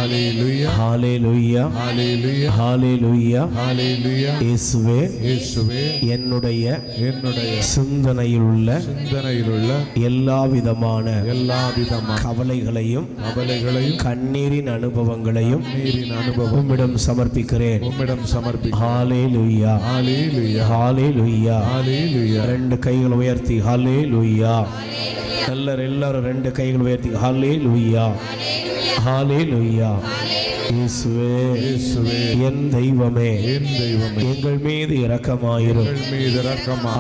ஹalleluya ஹalleluya ஹalleluya ஹalleluya ஹalleluya. இயேசுவே இயேசுவே என்னுடைய சிந்தனையில் உள்ள எல்லா விதமான கவலைகளையும் கண்ணீரின் அனுபவங்களையும் உம்மிடம் சமர்ப்பிக்கிறேன். ஹalleluya ஹalleluya ஹalleluya ஹalleluya. ரெண்டு கைகள் உயர்த்தி ஹalleluya. எல்லாரும் ரெண்டு கைகள் உயர்த்தி ஹalleluya ஹalleluya. இயேசுவே என் தெய்வமே எங்கள் மீது இரக்கமாயிரும்.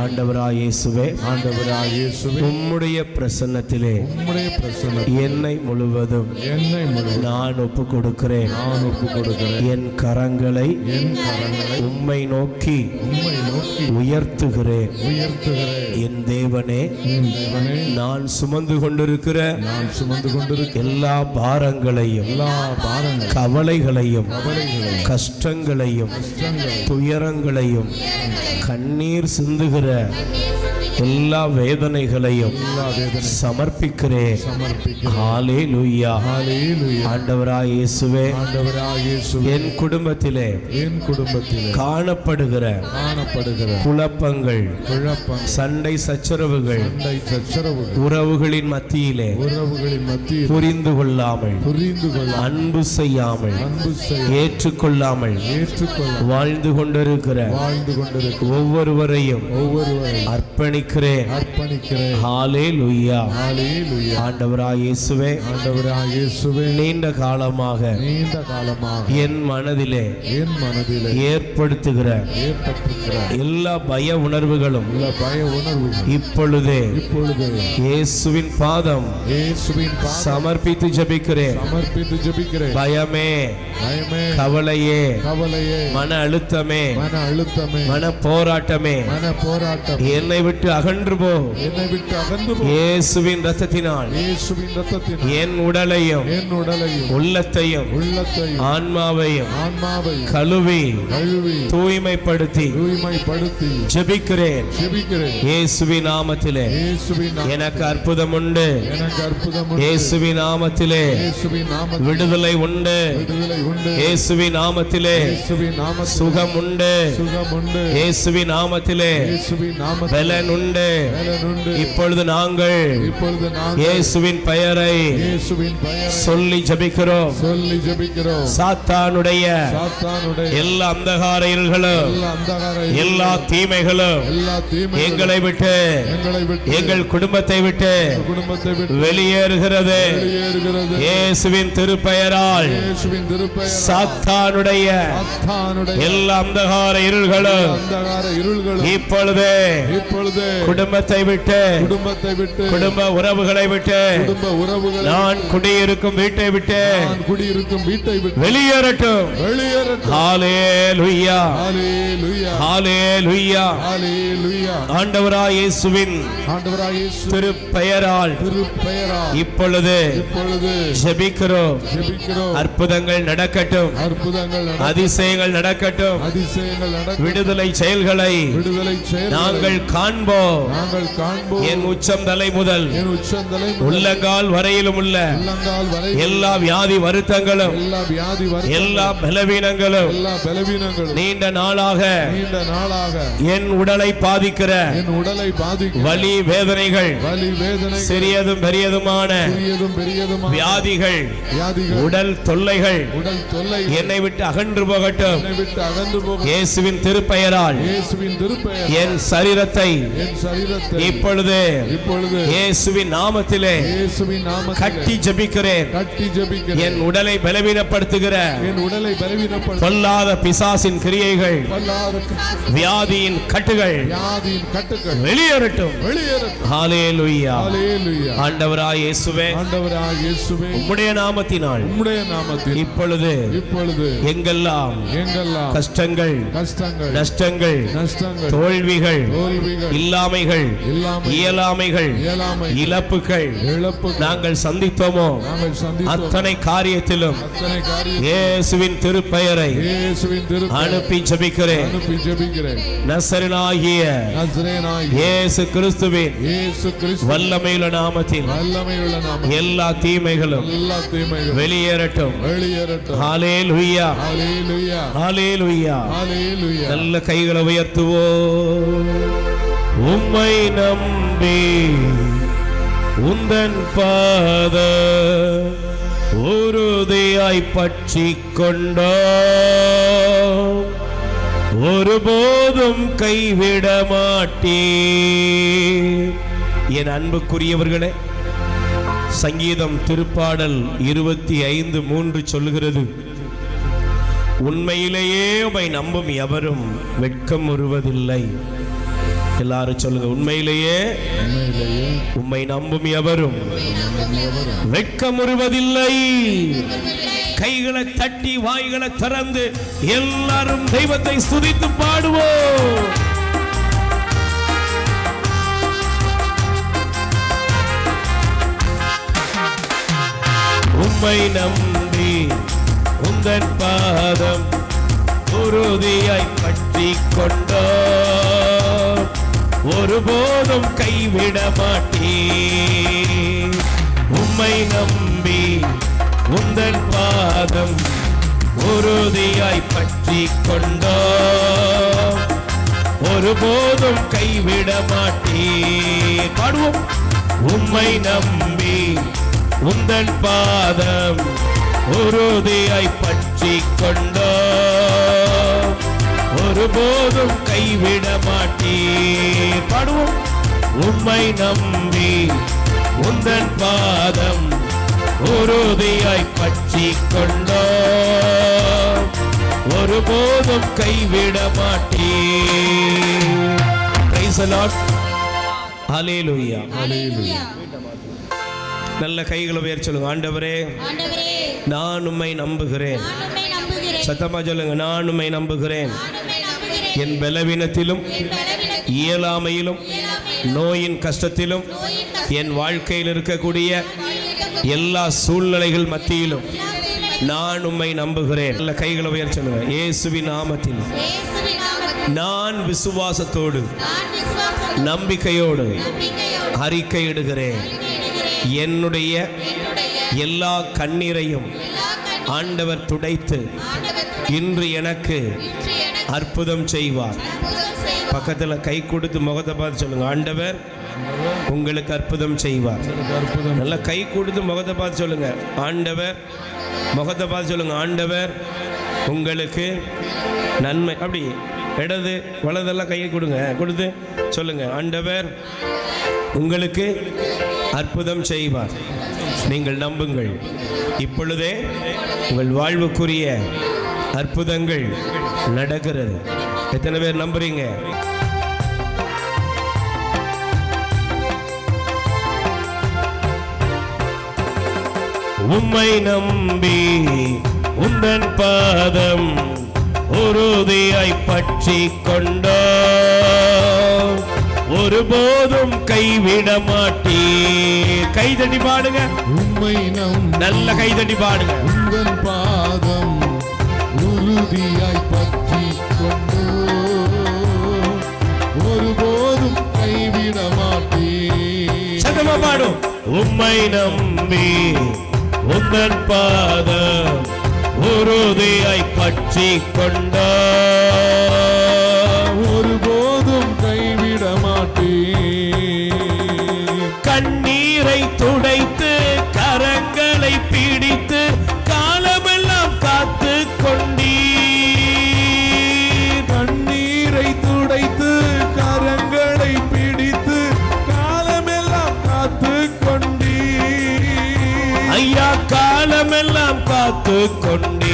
ஆண்டவராய் இயேசுவே உம்முடைய பிரசன்னத்திலே என்னை முழுவதும் நான் ஒப்பு கொடுக்கிறேன். என் கரங்களை உம்மை நோக்கி உயர்த்துகிறேன். என் தேவனே, நான் சுமந்து கொண்டிருக்கிற எல்லா பாரங்களையும் கவலைகளையும் கஷ்டங்களையும் துயரங்களையும் கண்ணீர் சிந்துகிற எல்லா வேதனைகளையும் சமர்ப்பிக்கிறேன். ஹalleluya. ஆண்டவராய் இயேசுவே என் குடும்பத்திலே காணப்படுகிற குழப்பங்கள் சண்டை சச்சரவுகள் உறவுகளின் மத்தியிலே புரிந்து கொள்ளாமல் அன்பு செய்யாமல் ஏற்றுக்கொள்ளாமல் வாழ்ந்து கொண்டிருக்கிற ஒவ்வொருவரையும் அர்ப்பணிக்கிறேன். ஹalleluya. ஆண்டவராய் இயேசுவே நீண்ட காலமாக என் மனதிலே ஏற்படுத்துகிற எல்லா பய உணர்வுகளும் இப்பொழுதே இயேசுவின் பாதம் சமர்ப்பித்து ஜெபிக்கிறேன். பயமே, கவலையே, மன அழுத்தமே, மன போராட்டமே என்னை விட்டு அகன்று போ. இயேசுவின் இரத்தத்தினால் என் உடலையும் உள்ளத்தையும் ஆன்மாவையும் கழுவி தூய்மைப்படுத்தி ஜெபிக்கிறேன். இயேசுவின் நாமத்திலே எனக்கு அற்புதம் உண்டு. இயேசுவின் நாமத்திலே விடுதலை உண்டு. இயேசுவின் நாமத்திலே சுகம் உண்டு. இயேசுவின் நாமத்திலே பலன் உண்டு. இப்பொழுது நாங்கள் இயேசுவின் பெயரை சொல்லி ஜெபிக்கிறோம். சாத்தானுடைய எல்லா அந்தகார இருள்களும் எல்லா தீமைகளும் எங்களை விட்டு எங்கள் குடும்பத்தை விட்டு வெளியேறுகிறது. இயேசுவின் திருப்பெயரால் சாத்தானுடைய எல்லா அந்தகார இருள்களும் இப்பொழுது குடும்பத்தை விட்டு குடும்ப உறவுகளை விட்டு நான் குடியிருக்கும் வீட்டை விட்டு வெளியேறட்டும். ஹalleluya ஹalleluya. ஆண்டவராய் இயேசுவின் திருப்பெயரால் இப்பொழுது ஜெபிக்கிறோம். அற்புதங்கள் நடக்கட்டும். அதிசயங்கள் நடக்கட்டும். விடுதலை செயல்களை நாங்கள் காண்போம். என் உச்சம் தலை முதல் உள்ளங்கால் வரையிலும் உள்ள எல்லா வியாதி வருத்தங்களும் எல்லா பலவீனங்களும் நீண்ட நாளாக என் உடலை பாதிக்கிற வலி வேதனைகள் சிறியதும் பெரியதுமான வியாதிகள் உடல் தொல்லைகள் என்னை விட்டு அகன்று போகட்டும். இயேசுவின் திருப்பெயரால் என் சரீரத்தை இப்பொழுது இயேசுவின் நாமத்திலே கட்டி ஜெபிக்கிறேன். என் உடலை பலவீனப்படுத்துகிற பொல்லாத பிசாசின் கிரியைகள் வியாதியின் கட்டுகள் வெளியேறட்டும். ஹalleluya. ஆண்டவராய் இயேசுவே உம்முடைய நாமத்தினால் இப்பொழுது எங்கெல்லாம் கஷ்டங்கள் நஷ்டங்கள் தோல்விகள் எல்லா இல்லாமைகள், இயலாமைகள், இழப்புகள் நாங்கள் சந்தித்தோமோ அத்தனை காரியத்திலும் இயேசுவின் திருப்பெயரை அனுப்பி ஜெபிக்கிறேன். நசரேயனாகிய இயேசு கிறிஸ்துவின் வல்லமையுள்ள நாமத்தில் எல்லா தீமைகளும் வெளியேறட்டும். ஹல்லேலூயா, ஹல்லேலூயா. நல்ல கைகளை உயர்த்துவோம். உம்மை நம்பி உந்தன் பாத உறுதியாய் பற்றிக் கொண்டோம், ஒருபோதும் கைவிட மாட்டீர். என் அன்புக்குரியவர்களே, சங்கீதம் திருப்பாடல் 25:3 சொல்லுகிறது, உண்மையிலேயே உம்மை நம்பும் எவரும் வெட்கம் உறுவதில்லை. எல்லாரும் சொல்லுங்க, உண்மையிலேயே உம்மை நம்பும் எவரும் வெட்கம் உறுவதில்லை. கைகளை தட்டி வாய்களை திறந்து எல்லாரும் தெய்வத்தை ஸ்துதித்து பாடுவோம். உம்மை நம்பி உந்தன் பாதம் உறுதியாய் பற்றிக் கொண்டோம், ஒருபோதும் கைவிட மாட்டீர். உம்மை நம்பி உந்தன் பாதம் உறுதியாய் பற்றிக் கொண்டோம், ஒருபோதும் கைவிட மாட்டீர். பாடுவோம். உம்மை நம்பி உந்தன் பாதம் உறுதியாய் பற்றிக் கொண்டோம், ஒருபோதும் கைவிட மாட்டீர். பாடுவோம். உம்மை நம்பி உந்தன் பாதம் உறுதியாய் பற்றிக் கொண்டோம், ஒருபோதும் கைவிட மாட்டீர். Praise the Lord. ஹல்லேலூயா, ஹல்லேலூயா. நல்ல கைகளை உயர்த்தி சொல்லுங்க, ஆண்டவரே நான் உம்மை நம்புகிறேன். சத்தமா சொல்லுங்க, நான் உம்மை நம்புகிறேன். என் பலவீனத்திலும் இயலாமையிலும் நோயின் கஷ்டத்திலும் என் வாழ்க்கையில் இருக்கக்கூடிய எல்லா சூழ்நிலைகள் மத்தியிலும் நான் உம்மை நம்புகிறேன். நல்ல கைகளை உயர்த்தி சொல்லுங்க, இயேசுவின் நாமத்தில் நான் விசுவாசத்தோடு நம்பிக்கையோடு அறிக்கையிடுகிறேன். என்னுடைய எல்லா கண்ணீரையும் ஆண்டவர் துடைத்து இன்று எனக்கு அற்புதம் செய்வார். பக்கத்தில் கை கொடுத்து முகத்தை பார்த்து சொல்லுங்க, ஆண்டவர் உங்களுக்கு அற்புதம் செய்வார். நல்லா கை கொடுத்து முகத்தை பார்த்து சொல்லுங்க, ஆண்டவர். முகத்தை பார்த்து சொல்லுங்க, ஆண்டவர் உங்களுக்கு நன்மை. அப்படி இடது வலதெல்லாம் கையை கொடுங்க, கொடுத்து சொல்லுங்க, ஆண்டவர் உங்களுக்கு அற்புதம் செய்வார். நீங்கள் நம்புங்கள். இப்பொழுதே உங்கள் வாழ்வுக்குரிய அற்புதங்கள் நடக்கிறது. எத்தனை பேர் நம்புறீங்க? உம்மை நம்பி உந்தன் பாதம் உறுதியாய் பற்றிக் கொண்டோம், ஒருபோதும் கைவிட மாட்டீர். கைதட்டி பாடுங்க. உம்மை நம்பி நல்ல கைதட்டி பாடுங்க. உந்தன் பாதம் உறுதியாய் பற்றிக் கொண்டோம், ஒருபோதும் கைவிட மாட்டீர். சத்தமா பாடும். உம்மை நம்பி உந்தன் பாதம் உறுதியாய் பற்றிக் கொண்டோம், ஒருபோதும் கைவிட மாட்டீர். கண்ணீரை துடைத்து கரங்களை பிடித்து காலமெல்லாம் காத்து கொண்டீர். கண்ணீரை துடைத்து கரங்களை பிடித்து காலமெல்லாம் காத்து கொண்டீர். ஐயா காலமெல்லாம் காத்து கொண்டீர்.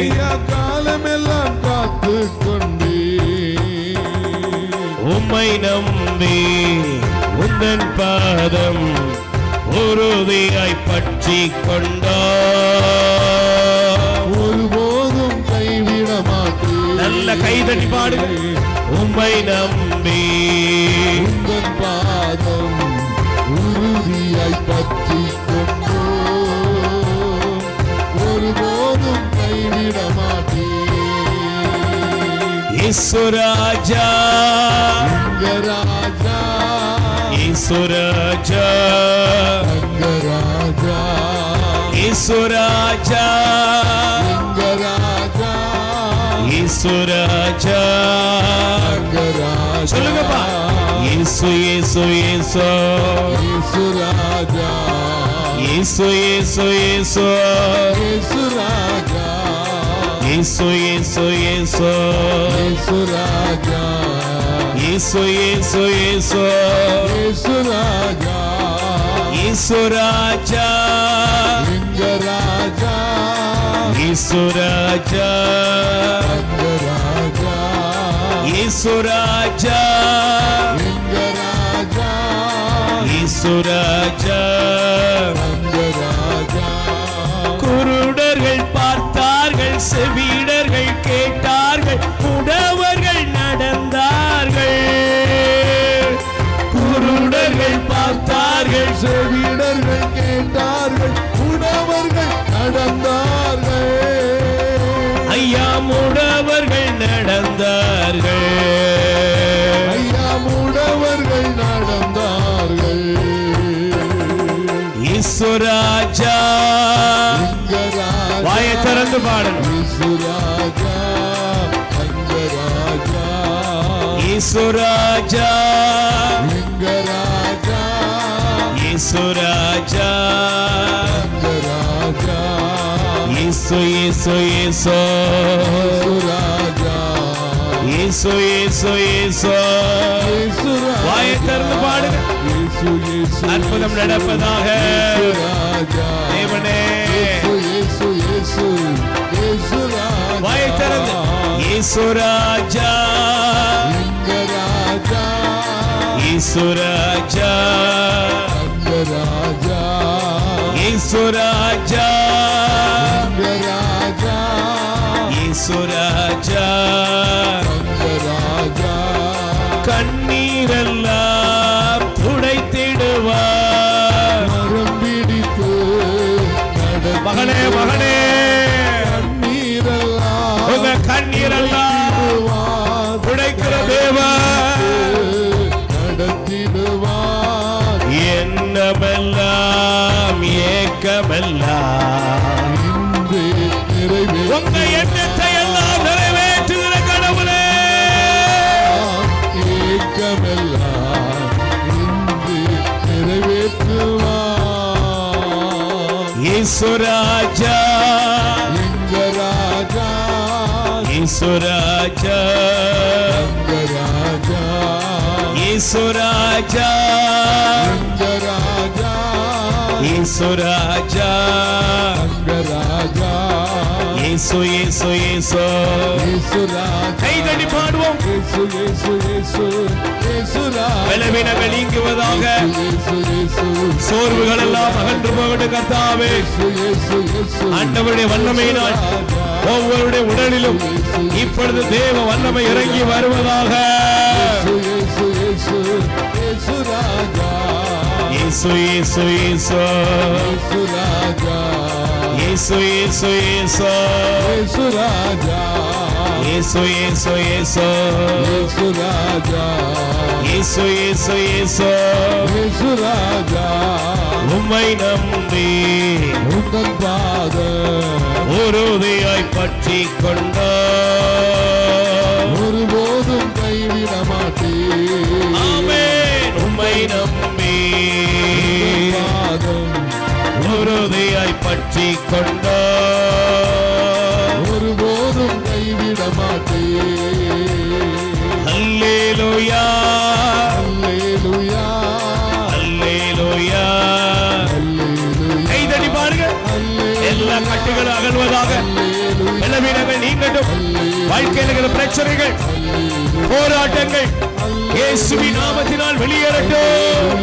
ஐயா காலமெல்லாம் காத்து கொண்டீர். உம்மை நம்பி உந்தன் பாதம் உறுதியாய் பற்றிக் கொண்டோம், ஒருபோதும் கைவிட மாட்டீர். நல்ல கைதட்டி பாடுங்க. உம்மை நம்பி நம்பி உந்தன் பாதம் உறுதியாய் பற்றிக் கொண்டோம், ஒருபோதும் கைவிட மாட்டேன். இயேசு ராஜா எங்க ராஜா, இயேசு ராஜா எங்க ராஜா, இயேசு ராஜா எங்க ராஜா, இயேசு ராஜா. எங்க ராஜா. சொல்லுங்கப்பா. இயேசு இயேசு இயேசு இயேசு ராஜா, இயேசு இயேசு இயேசு இயேசு ராஜா, இயேசு இயேசு இயேசு இயேசு ராஜா, இயேசு இயேசு இயேசு இயேசு ராஜா, இயேசு ராஜா எங்க ராஜா, இயேசு ராஜா எங்க ராஜா, இயேசு ராஜா எங்க ராஜா, இயேசு ராஜா. எங்க ராஜா. குருடர்கள் பார்த்தார்கள், செவிடர்கள் கேட்டார்கள், முடவர்கள் நடந்தார்கள். குருடர்கள் பார்த்தார்கள், செவிடர்கள் கேட்டார்கள், உடவர்கள் நடந்தார்கள். ஐயா முடவர்கள் நடந்தார்கள். ஐயா உடவர்கள் நடந்தார்கள். இயேசு ராஜா. எங்க ராஜா, வாயை திறந்து பாடணும். இயேசு ராஜா, எங்க ராஜா, இயேசு ராஜா, எங்க ராஜா, இயேசு ராஜா, எங்க ராஜா, இயேசு இயேசு இயேசு இயேசு ராஜா, இயேசு இயேசு இயேசு. இயேசு ராஜா. வாயை திறந்து பாடுங்க. இயேசு, இயேசு, அற்புதம் நடப்பதாக. இயேசு ராஜா, தேவனே இயேசு, இயேசு, இயேசு, இயேசு ராஜா. வாயை திறந்து. இயேசு ராஜா, எங்க ராஜா, இயேசு ராஜா, எங்க ராஜா, இயேசு ராஜா, எங்க ராஜா, இயேசு ராஜா. எங்க ராஜா. கண்ணீரெல்லாம் துடைத்திடுவார். மரம் பிடித்து நடத்திடுவார். மகனே மகனே, கண்ணீரெல்லாம் உங்க கண்ணீரெல்லாம் துடைக்கிற தேவன். நடத்திடுவார். எண்ணமெல்லாம் ஏக்கமெல்லாம் இன்று நிறைவேற்று. உங்க எண்ணத்தை எல்லாம் நிறைவேற்றுகிற கடவுளே. ஏக்கமெல்லாம் இன்று நிறைவேற்றுவார். இயேசு ராஜா, எங்க ராஜா, இயேசு ராஜா, எங்க ராஜா, இயேசு ராஜா, எங்க ராஜா, இயேசு ராஜா, எங்க ராஜா, இயேசு இயேசு இயேசு. இயேசு ராஜா. கைதட்டி பாடுவோம். இயேசு, இயேசு, இயேசு, இயேசு ராஜா. பலவீனங்கள் நீங்குவதாக. இயேசு, இயேசு, சோர்வுகள் எல்லாம் அகன்று போகட்டும் கர்த்தாவே. இயேசு, இயேசு, இயேசு. ஆண்டவருடைய வல்லமையினால் ஒவ்வொருடைய உடலிலும் இப்பொழுது தேவ வல்லமை இறங்கி வருவதாக. இயேசு, இயேசு, இயேசு ராஜா. இயேசு இயேசு இயேசு, இயேசு ராஜா. இயேசு இயேசு இயேசு, இயேசு ராஜா. இயேசு இயேசு இயேசு, இயேசு ராஜா. இயேசு இயேசு இயேசு. இயேசு ராஜா. உம்மை நம்பி உந்தன் பாதம் உறுதியாய் பற்றிக் கொண்டோம். ஒருபோதும் கைவிட மாட்டேன். ஆமென். உம்மை நம்பி பாதம் உறுதியாய் பற்றிக் கொண்டோம். ஒருபோதும் கைவிட மாட்டேன். அல்லேலூயா, அல்லேலூயா, அல்லேலூயா. அல்லேலூயா, கைதட்டி பாருங்க. எல்லா கட்டுகளும் அகல்வதாக. பலவீனங்கள் நீங்கட்டும். வாழ்க்கையில் இருக்கிற பிரச்சனைகள், போராட்டங்கள் இயேசுவின் நாமத்தினால் வெளியேறட்டும்.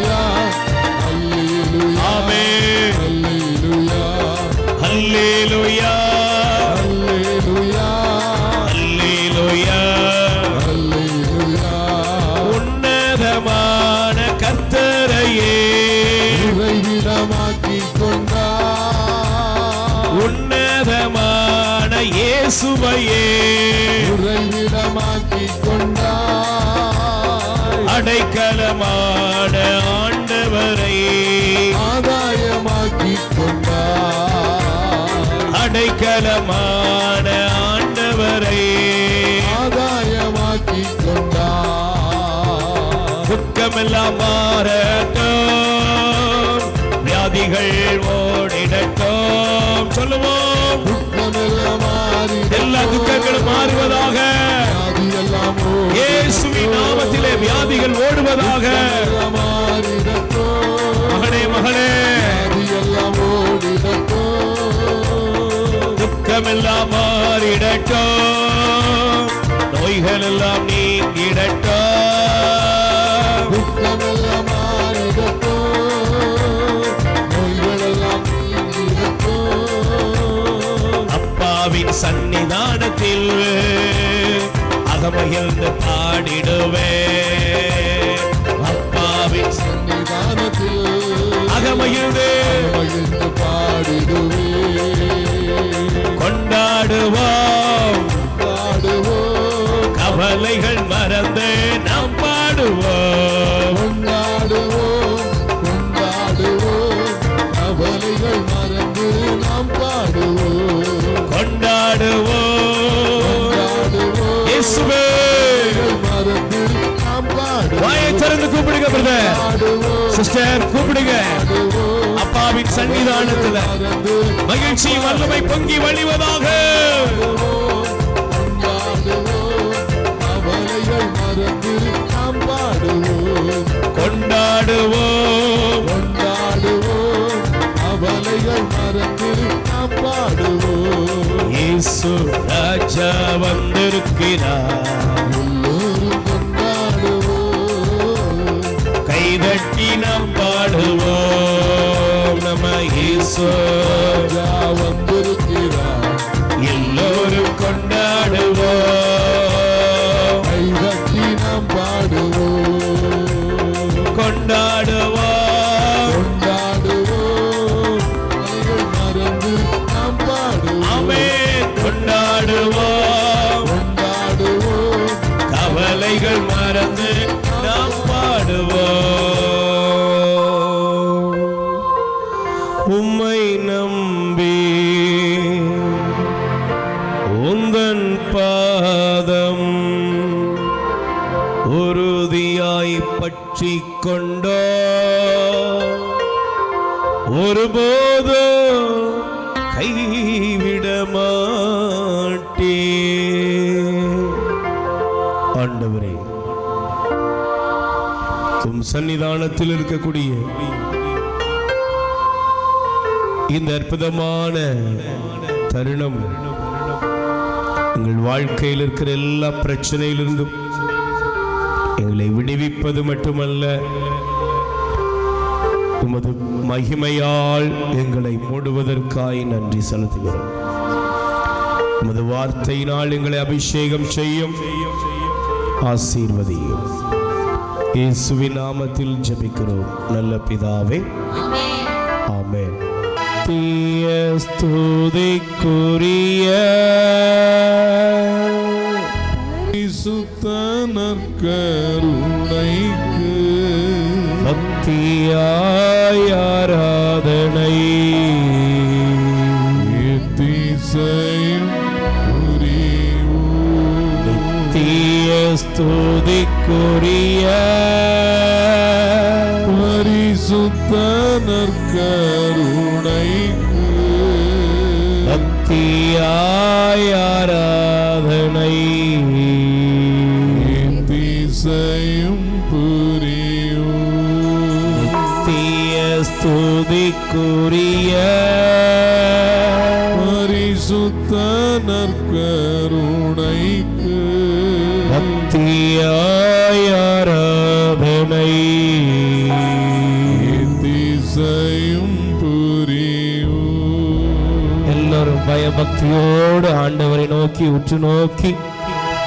ஆமென். அல்லேலூயா, அல்லேலூயா. பசுமையே உறைவிடமாக்கிக் கொண்டாய். அடைக்கலமான ஆண்டவரை ஆதாயமாக்கிக் கொண்டாய். அடைக்கலமான ஆண்டவரை ஆதாயமாக்கிக் கொண்டாய். துக்கமெல்லாம் மாறட்டும், வியாதிகள் ஓடிடட்டும். சொல்லுவோம், துக்கமெல்லாம் மாறிடட்டும். எல்லா துக்கங்களும் மாறுவதாக. வியாதியெல்லாம் இயேசுவின் நாமத்திலே வியாதிகள் ஓடுவதாக. மாறிடட்டும். மகனே மகளே, வியாதியெல்லாம் ஓடிடட்டும். துக்கமெல்லாம் மாறிடட்டும், நோய்கள் எல்லாம் நீங்கிடட்டும். துக்கமெல்லாம் மாறிடட்டும். நோய்களெல்லாம் நீங்கிடட்டும். அப்பாவின் சன்னிதானத்தில் அகமகிழ்ந்து பாடிடுவே. அப்பாவின் சன்னிதானத்தில் அகமகிழ்ந்து மகிழ்ந்து பாடிடுவே. கொண்டாடுவோம், பாடுவோம், கவலைகள் மறந்து நாம் பாடுவோம். கொண்டாடுவோம், கொண்டாடுவோம், கவலைகள் மறந்து நாம் பாடுவோம். கொண்டாடுவோம், கொண்டாடுவோம், இயேசுவே. மறந்து நாம் பாடுவோம். வாயை திறந்து கூப்பிடுங்க பிரதர், சிஸ்டர், கூப்பிடுங்க. அப்பாவின் சன்னிதானத்துல மறந்து மகிழ்ச்சி வல்லமை பொங்கி வழிவதாக. கொண்டாடுவோம், கவலைகள் மறந்து நாம் பாடுவோம். கொண்டாடுவோம், கொண்டாடுவோம், கவலைகள் மறந்து நாம் பாடுவோம். இயேசு ராஜா வந்திருக்கிறார். எல்லோரும் கொண்டாடுவோம், கைதட்டி நாம் பாடுவோம். நம்ம இயேசு ராஜா வந்திருக்கிறார். எல்லோரும் கொண்டாடுவோம், கைதட்டி நாம் பாடுவோம். கொண்டாடுவோம். கொண்டாடுவோம், கவலைகள் மறந்து நாம் பாடுவோம். ஆமென். கொண்டாடுவோம், கொண்டாடுவோம், கவலைகள் மறந்து நாம் பாடுவோம். உம்மை நம்பி உந்தன் பாதம் உறுதியாய் பற்றி கொண்டோ, ஒருபோதும் கைவிட மாட்டே. ஆண்டவரே, உம் சன்னிதானத்தில் இருக்கக்கூடிய இந்த அற்புதமான தருணம் எங்கள் வாழ்க்கையில் இருக்கிற எல்லா பிரச்சனையிலிருந்தும் எங்களை விடுவிப்பது மட்டுமல்ல, உமது மகிமையால் எங்களை மூடுவதற்காய் நன்றி செலுத்துகிறோம். உமது வார்த்தையினால் எங்களை அபிஷேகம் செய்யும், ஆசீர்வதியும். இயேசுவின் நாமத்தில் ஜெபிக்கிறோம் நல்ல பிதாவே, ஆமென். தீய ஸ்துதிக்குரிய பரிசுத்த நற்கருணைக்கு பக்தியாய் ஆராதனை எத்திசையும் புரிவோம். நித்திய ஸ்துதிக்குரிய பரிசுத்த நற்கருணைக்கு பக்தியாய் ஆராதனை எத்திசையும் புரிவோம். நித்திய ஸ்துதிக்குரிய பரிசுத்த நற்கருணைக்கு பக்தியாய் ஆராதனை எத்திசையும் புரிவோம். எல்லாரும் பயபக்தியோடு ஆண்டவரை நோக்கி உற்று நோக்கி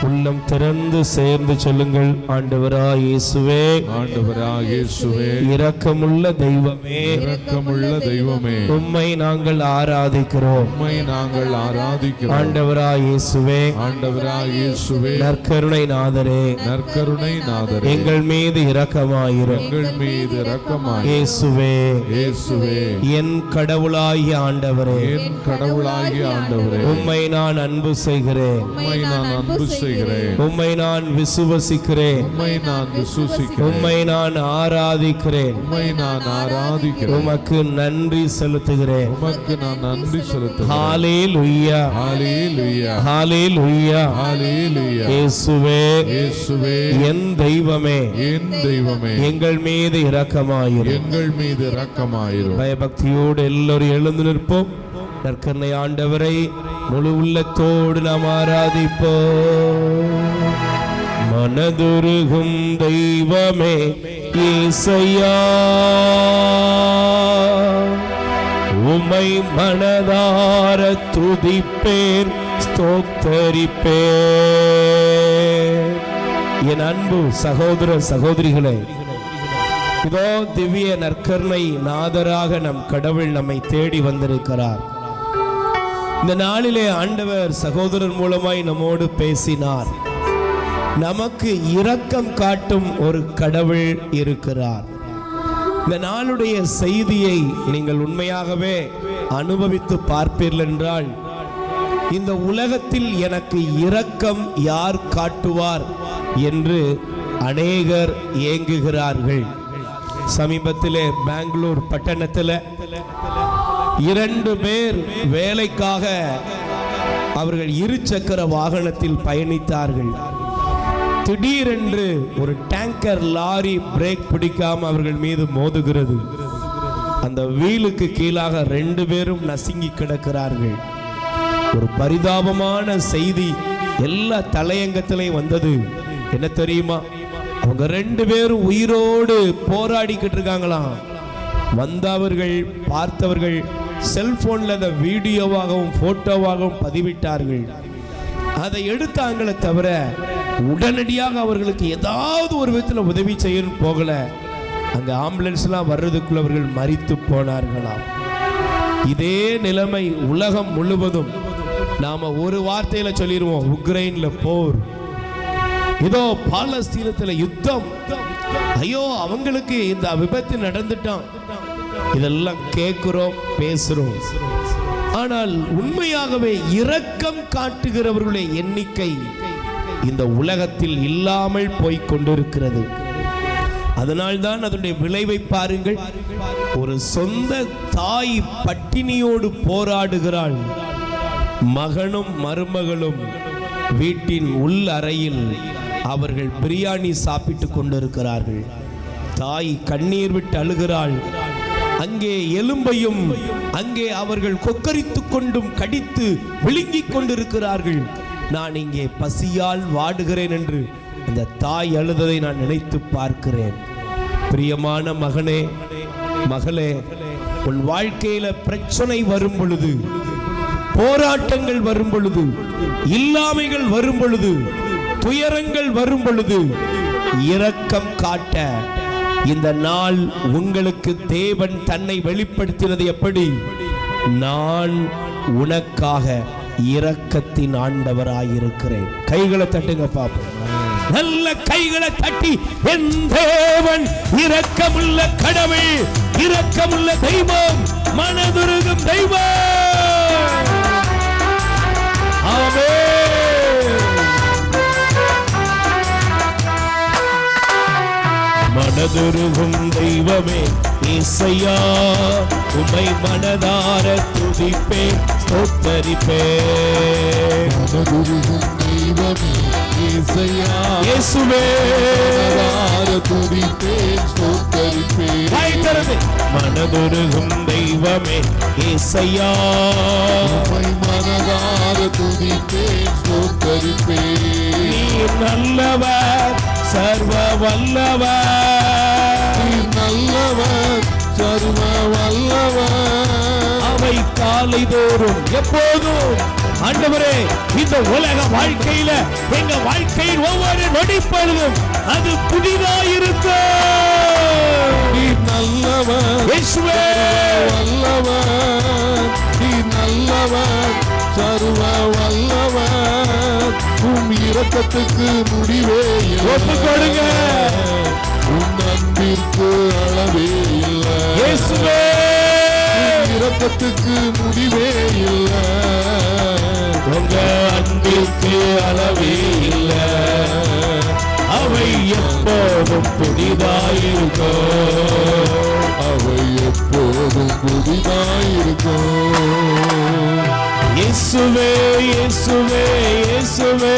உள்ளம் திறந்து சேர்ந்து சொல்லுங்கள். ஆண்டவராய் இயேசுவே, ஆண்டவராகிய இயேசுவே, இரக்கமுள்ள தெய்வமே, இரக்கமுள்ள தெய்வமே, உம்மை நாங்கள் ஆராதிக்கிறோம். உம்மை நாங்கள் ஆராதிக்கிறோம். ஆண்டவராய் இயேசுவே, ஆண்டவராகிய இயேசுவே, நற்கருணை நாதரே, நற்கருணை நாதரே, எங்கள் மீது இரக்கமாயிரும். எங்கள் மீது இரக்கமாய். இயேசுவே, இயேசுவே, என் கடவுளாகிய ஆண்டவரே, என் கடவுளாகிய ஆண்டவரே, உம்மை நான் அன்பு செய்கிறேன். உம்மை நான் அன்பு செய்கிறேன். உம்மை நான் விசுவசிக்கிறேன். உம்மை நான் விசுவசிக்கிறேன். உம்மை நான் ஆராதிக்கிறேன். உம்மை நான் ஆராதிக்கிறேன். உமக்கு நன்றி செலுத்துகிறேன். உமக்கு நான் நன்றி செலுத்துகிறேன். ஹalleluya, ஹalleluya, ஹalleluya, ஹalleluya. இயேசுவே, இயேசுவே, என் தெய்வமே, என் தெய்வமே, எங்கள் மீது இரக்கமாயிரும். எங்கள் மீது இரக்கமாயிரும். பயபக்தியோடு எல்லோரும் எழுந்து நிற்போம். நற்கருணை ஆண்டவரை முழு உள்ளத்தோடு நாம் ஆராதிப்போம். மனதுருகும் தெய்வமே இயேசையா, உம்மை மனதார துதிப்பேன், ஸ்தோத்தரிப்பேன். என் அன்பு சகோதர சகோதரிகளே, இதோ திவ்ய நற்கருணை நாதராக நம் கடவுள் நம்மை தேடி வந்திருக்கிறார். இந்த நாளிலே ஆண்டவர் சகோதரர் மூலமாய் நம்மோடு பேசினார். நமக்கு இரக்கம் காட்டும் ஒரு கடவுள் இருக்கிறார். இந்த நாளுடைய செய்தியை நீங்கள் உண்மையாகவே அனுபவித்து பார்ப்பீர்கள் என்றால், இந்த உலகத்தில் எனக்கு இரக்கம் யார் காட்டுவார் என்று அநேகர் ஏங்குகிறார்கள். சமீபத்திலே பெங்களூர் பட்டணத்தில் 2 பேர் வேலைக்காக அவர்கள் இருசக்கர வாகனத்தில் பயணித்தார்கள். திடீரென்று ஒரு டேங்கர் லாரி பிரேக் பிடிக்காம அவர்கள் மீது மோதுகிறது. அந்த வீலுக்கு கீழாக 2 பேரும் நசுங்கி கிடக்கிறார்கள். ஒரு பரிதாபமான செய்தி எல்லா தலையங்கத்திலையும் வந்தது. என்ன தெரியுமா? அவங்க 2 பேரும் உயிரோடு போராடிக்கிட்டு இருக்காங்களாம். வந்தவர்கள் பார்த்தவர்கள் செல்போன்ல அந்த வீடியோவாகவும் போட்டோவாகவும் பதிவிட்டார்கள். அதை எடுத்தாங்களே தவிர உடனடியாக அவர்களுக்கு ஏதாவது ஒரு விதத்தில் உதவி செய்யணும் போகல. அங்க ஆம்புலன்ஸ்லாம் வர்றதுக்குள்ள அவர்கள் மரித்து போனார்களாம். இதே நிலைமை உலகம் முழுவதும். நாம ஒரு வார்த்தையில சொல்லிடுவோம், உக்ரைன்ல போர், இதோ பாலஸ்தீனத்தில் யுத்தம், ஐயோ அவங்களுக்கு இந்த விபத்து நடந்துட்டான். இதெல்லாம் கேட்கிறோம், பேசுறோம். ஆனால் உண்மையாகவே இரக்கம் காட்டுகிறவர்களுடைய எண்ணிக்கை இந்த உலகத்தில் இல்லாமல் போய் கொண்டிருக்கிறது. அதனால்தான் அதனுடைய விளைவை பாருங்கள். ஒரு சொந்த தாய் பட்டினியோடு போராடுகிறாள். மகனும் மருமகளும் வீட்டின் உள் அறையில் அவர்கள் பிரியாணி சாப்பிட்டு கொண்டிருக்கிறார்கள். தாய் கண்ணீர் விட்டு அழுகிறாள். அங்கே எலும்பையும் அங்கே அவர்கள் கொக்கரித்துக் கொண்டும் கடித்து விழுங்கிக் கொண்டிருக்கிறார்கள். நான் இங்கே பசியால் வாடுகிறேன் என்று அந்த தாய் அழுததை நான் நினைத்து பார்க்கிறேன். பிரியமான மகனே, மகளே, உன் வாழ்க்கையில பிரச்சனை வரும் பொழுது, போராட்டங்கள் வரும் பொழுது, இல்லாமைகள் வரும் பொழுது, துயரங்கள் வரும் பொழுது இரக்கம் காட்ட இந்த நாள் உங்களுக்கு தேவன் தன்னை வெளிப்படுத்தினது எப்படி? நான் உனக்காக இரக்கத்தின் ஆண்டவராயிருக்கிறேன். கைகளை தட்டுங்க பாப்போம். நல்ல கைகளை தட்டி, என் தேவன் இரக்கமுள்ள கடவுள், இரக்கமுள்ள தெய்வம், மனதுருகும் தெய்வம். ஆமென். மனதுருகும் தெய்வமே இயேசையா, உம்மை மனதார துதிப்பேன், ஸ்தோத்தரிப்பேன். மனதுருகும் தெய்வமே இயேசையா, இயேசுவே மனதார துதிப்பேன், ஸ்தோத்தரிப்பேன். மனதுருகும் தெய்வமே இயேசையா, உம்மை மனதார துதிப்பேன், ஸ்தோத்தரிப்பேன். நீ நல்லவர், சர்வ வல்லவர், நல்லவர், சர்வ வல்லவர். அவை காலை தோறும் எப்போதும் ஆண்டவரே இந்த உலக வாழ்க்கையில எங்க வாழ்க்கையின் ஒவ்வொரு நொடிப்பொழுதும் அது புதிதாயிருக்கும். நீ நல்லவர் இயேசுவே வல்லவர், நீ நல்லவர் சர்வ வல்லவர், உம் இரக்கத்துக்கு முடிவே இல்லை. ஒப்புக் கொடுங்க. உன் அன்பிற்கு அளவே இல்லை. இயேசுவே உன் இரக்கத்துக்கு முடிவே இல்லை. உங்க அன்பிற்கு அளவே இல்லை. அவை எப்போதும் புதிதாயிருக்கும். அவை எப்போதும் புதிதாயிருக்கும். இயேசுவே இயேசுவே இயேசுவே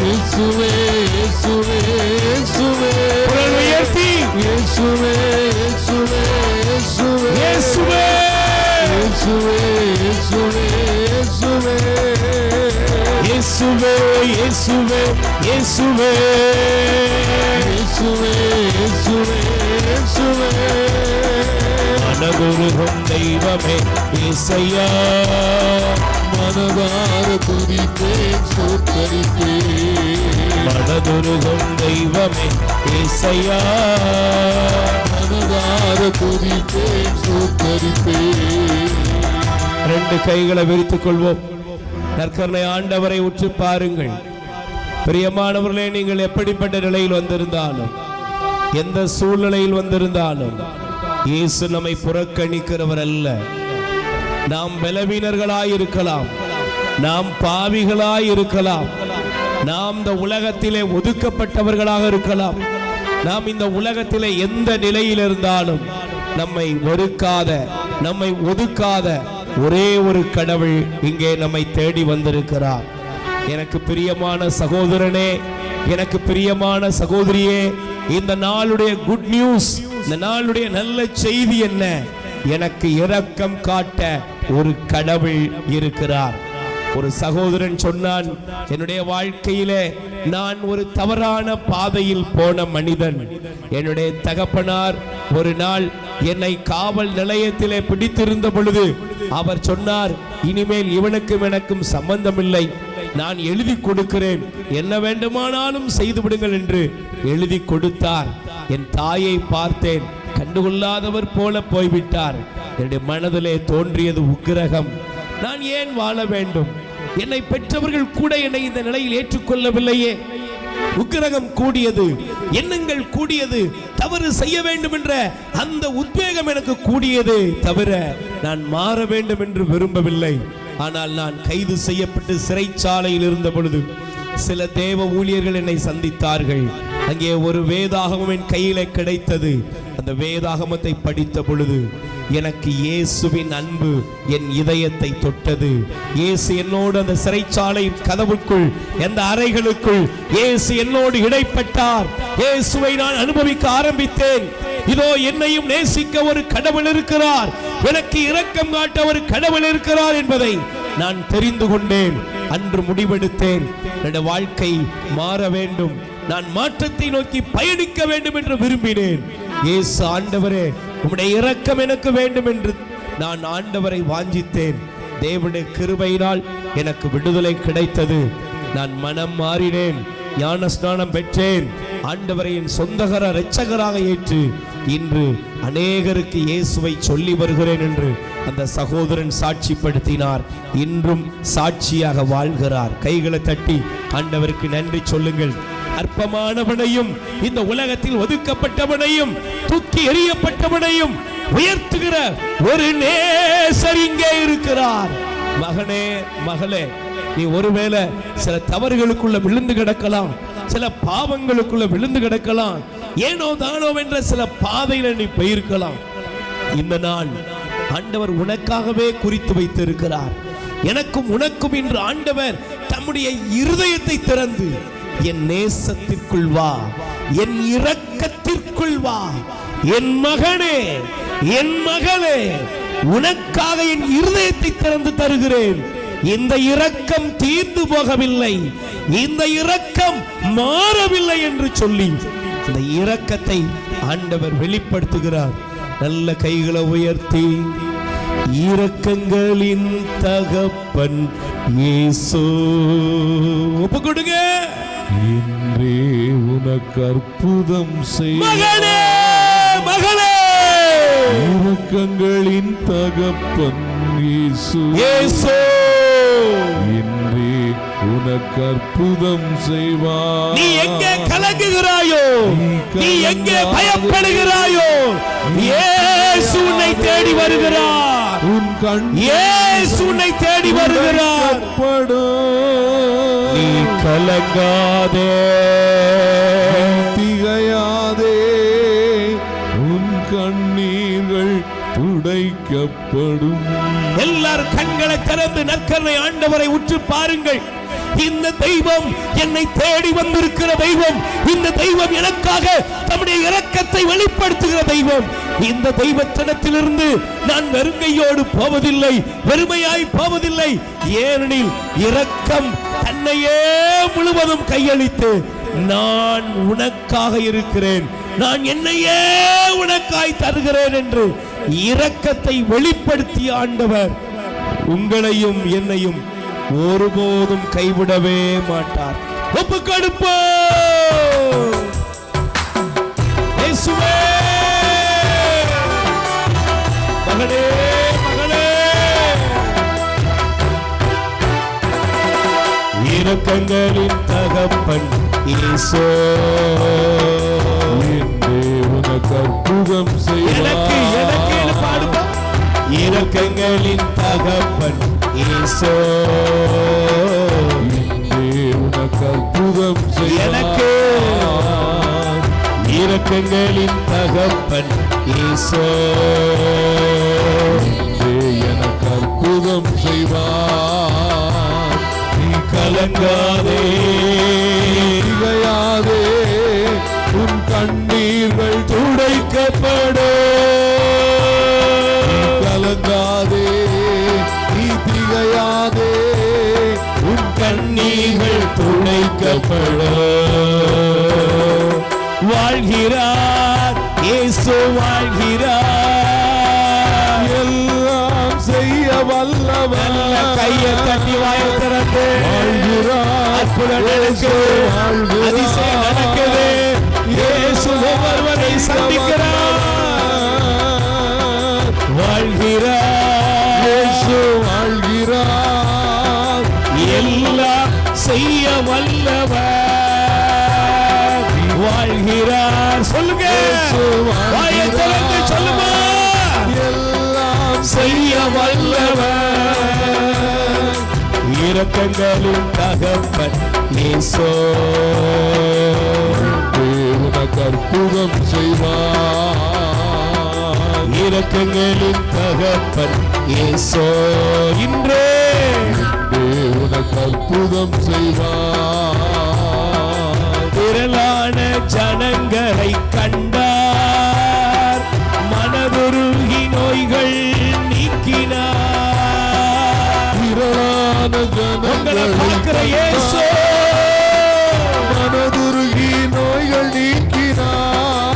இயேசுவே இயேசுவே இயேசுவே குரல் உயர்த்தி இயேசுவே இயேசுவே இயேசுவே இயேசுவே இயேசுவே இயேசுவே இயேசுவே இயேசுவே இயேசுவே இயேசுவே இயேசுவே இயேசுவே மனதுருகும் தெய்வமே இயேசையா, மனதார துதிப்பேன் ஸ்தோத்தரிப்பேன். மனதுருகும் தெய்வமே இயேசையா, மனதார துதிப்பேன் ஸ்தோத்தரிப்பேன். ரெண்டு கைகளை விரித்துக் கொள்வோம். நற்கருணை ஆண்டவரை உற்று பாருங்கள். பிரியமானவர்களே, நீங்கள் எப்படிப்பட்ட நிலையில் வந்திருந்தாலும், எந்த சூழ்நிலையில் வந்திருந்தாலும், இயேசு நம்மை புறக்கணிக்கிறவர் அல்ல. நாம் பலவீனர்களாய் இருக்கலாம், நாம் பாவிகளாய் இருக்கலாம், நாம் இந்த உலகத்திலே ஒதுக்கப்பட்டவர்களாக இருக்கலாம், நாம் இந்த உலகத்திலே எந்த நிலையில் இருந்தாலும் நம்மை வெறுக்காத, நம்மை ஒதுக்காத ஒரே ஒரு கடவுள் இங்கே நம்மை தேடி வந்திருக்கிறார். எனக்கு பிரியமான சகோதரனே, எனக்கு பிரியமான சகோதரியே, இந்த நாளுடைய குட் நியூஸ், இந்த நாளுடைய நல்ல செய்தி என்ன? எனக்கு இரக்கம் காட்ட ஒரு கடவுள் இருக்கிறார். ஒரு சகோதரன் சொன்னான், என்னுடைய வாழ்க்கையிலே நான் ஒரு தவறான பாதையில் போன மனிதன். என்னுடைய தகப்பனார் ஒரு நாள் என்னை காவல் நிலையத்திலே பிடித்திருந்த பொழுது அவர் சொன்னார், இனிமேல் இவனுக்கும் எனக்கும் சம்பந்தமில்லை, நான் எழுதி கொடுக்கிறேன், என்ன வேண்டுமானாலும் செய்து விடுங்கள் என்று எழுதி கொடுத்தார். என் தாயை பார்த்தேன், கண்டுகொள்ளாதவர் போல போய்விட்டார். என்னுடைய மனதிலே தோன்றியது உக்கிரகம். நான் ஏன் வாழ வேண்டும்? என்னை பெற்றவர்கள் கூட என்னை இந்த நிலையில் ஏற்றுக்கொள்ளவில்லையே. உக்கிரகம் கூடியது, எண்ணங்கள் கூடியது, தவறு செய்ய வேண்டும் என்ற அந்த உத்வேகம் எனக்கு கூடியது தவிர நான் மாற வேண்டும் என்று விரும்பவில்லை. ஆனால் நான் கைது செய்யப்பட்டு சிறைச்சாலையில் இருந்த பொழுது சில தேவ ஊழியர்கள் என்னை சந்தித்தார்கள். அங்கே ஒரு வேதாகமம் என் கையில கிடைத்தது. அந்த வேதாகமத்தை படித்த பொழுது எனக்கு இயேசுவின் அன்பு என் இதயத்தை தொட்டது. இயேசு என்னோடு அந்த சிறைச்சாலையின் கதவுக்குள், அந்த அறைகளுக்குள் இயேசு என்னோடு இடைப்பட்டார். இயேசுவை நான் அனுபவிக்க ஆரம்பித்தேன். இதோ என்னையும் நேசிக்க ஒரு கடவுள் இருக்கிறார், எனக்கு இரக்கம் காட்ட ஒரு கடவுள் இருக்கிறார் என்பதை நான் தெரிந்து கொண்டேன். அன்று முடிவெடுத்தேன், என்னுடைய வாழ்க்கை மாற வேண்டும், நான் மாற்றத்தை நோக்கி பயணிக்க வேண்டும் என்று விரும்பினேன். இயேசு ஆண்டவரே, உம்முடைய இரக்கம் எனக்கு வேண்டும் என்று நான் ஆண்டவரை வாஞ்சித்தேன். தேவனுடைய கிருபையினால் எனக்கு விடுதலை கிடைத்தது. நான் மனம் மாறினேன், ஞான ஸ்நானம் பெற்றேன், ஆண்டவரை என் சொந்தகர இரட்சகராக ஏற்று இன்று அநேகருக்கு இயேசுவை சொல்லி வருகிறேன் என்று அந்த சகோதரன் சாட்சிப்படுத்தினார். இன்றும் சாட்சியாக வாழ்கிறார். கைகளை தட்டி ஆண்டவருக்கு நன்றி சொல்லுங்கள். அற்பமானவனையும், இந்த உலகத்தில் ஒதுக்கப்பட்டவனையும், தூக்கி எறியப்பட்டவனையும் உயர்த்துகிற ஒரு நேசர் இங்கே இருக்கிறார். மகனே, மகளே, நீ ஒருவேளை சில தவறுகளுக்குள்ள விழுந்து கிடக்கலாம், சில பாவங்களுக்குள்ள விழுந்து கிடக்கலாம், ஏனோ தானோ என்ற சில பாதையில நீ போயிருக்கலாம். இந்த நாள் ஆண்டவர் உனக்காகவே குறித்து வைத்திருக்கிறார். எனக்கும் உனக்கும் இன்று ஆண்டவர் தம்முடைய இருதயத்தை திறந்து, என் நேசத்திற்குள் வா, என் இரக்கத்திற்குள் வா, என் மகனே, என் மகளே, உனக்காக என் இருதயத்தை திறந்து தருகிறேன். இந்த இரக்கம் தீர்ந்து போகவில்லை, இந்த இரக்கம் மாறவில்லை என்று சொல்லி இந்த இரக்கத்தை ஆண்டவர் வெளிப்படுத்துகிறார். நல்ல கைகளை உயர்த்தி இரக்கங்களின் தகப்பன் இயேசு. ஒப்பு கொடுங்க. இன்றே உனக்கு அற்புதம் செய் மகனே, மகளே, இரக்கங்களின் தகப்பன் இயேசு. இயேசு இன்றே உனக்கு அற்புதம் செய்வார். நீ எங்கே கலங்குகிறாயோ, நீ எங்கே பயப்படுகிறாயோ, இயேசு உன்னை தேடி வருகிறார். உன் கண் இயேசு உன்னை தேடி வருகிறார். நீ கலங்காதே, திகையாதே, உன் கண்ணீர்கள் துடைக்கப்படும். எல்லாரும் கண்களை திறந்து நற்கருணை ஆண்டவரை உற்று பாருங்கள். இந்த தெய்வம் என்னை தேடி வந்திருக்கிற தெய்வம். இந்த தெய்வம் எனக்காக தம்முடைய இரக்கத்தை வெளிப்படுத்துகிற தெய்வம். இந்த தெய்வத்திடத்திலிருந்து நான் வெறுங்கையோடு போவதில்லை, வெறுமையாய் போவதில்லை. ஏனெனில் இரக்கம் தன்னையே முழுவதும் கையளித்து, நான் உனக்காக இருக்கிறேன், நான் என்னையே உனக்காய் தருகிறேன் என்று இரக்கத்தை வெளிப்படுத்திய ஆண்டவர் உங்களையும் என்னையும் ஒருபோதும் கைவிடவே மாட்டார். ஒப்பு கொடுப்போம். இயேசுவே, மகனே, மகளே, இரக்கங்களின் தகப்பன் இயேசு. இன்றே உனக்கு அற்புதம் எனக்கு செய்வார். பாடுங்க. இரக்கங்களின் தகப்பன் இயேசு. இன்றே உனக்கு அற்புதம் எனக்கு செய்வார். இரக்கங்களின் தகப்பன் இயேசு. இன்றே எனக்கு அற்புதம் செய்வார். நீ கலங்காதே, திகையாதே, உன் கண்ணீர்கள் துடைக்கப்படும். கலங்காதே, நீ திகையாதே, உன் கண்ணீர்கள் துடைக்கப்படும். வாழ்கிறார் இயேசு, வாழ்கிறார். எல்லாம் செய்ய வல்லவன். கையை தட்டி வாயை திறந்து வாழ்கிறார். அற்புதம் நடக்குது, அதிசயம் நடக்குது. இயேசு ஒவ்வொருவரை சந்திக்கிறார். வாழ்கிறார் இயேசு வாழ்கிறார். எல்லாம் செய்ய வல்லவர். வாழ்கிறார். சொல்லுங்க, வாயை திறந்து சொல்லுங்க. எல்லாம் செய்ய வல்லவர். இரக்கங்களின் தகப்பன் இயேசு. உனக்கு அற்புதம் செய்வார். இரக்கங்களின் தகப்பன் இயேசு. இன்றே உனக்கு அற்புதம் செய்வார். திரளான ஜனங்களை கண்டார், மனதுருகி நோய்கள் நீக்கினார். திரளான உங்களை பார்க்கிற ஜனங்களை இயேசு மனதுருகி நோய்கள் நீக்கினார்.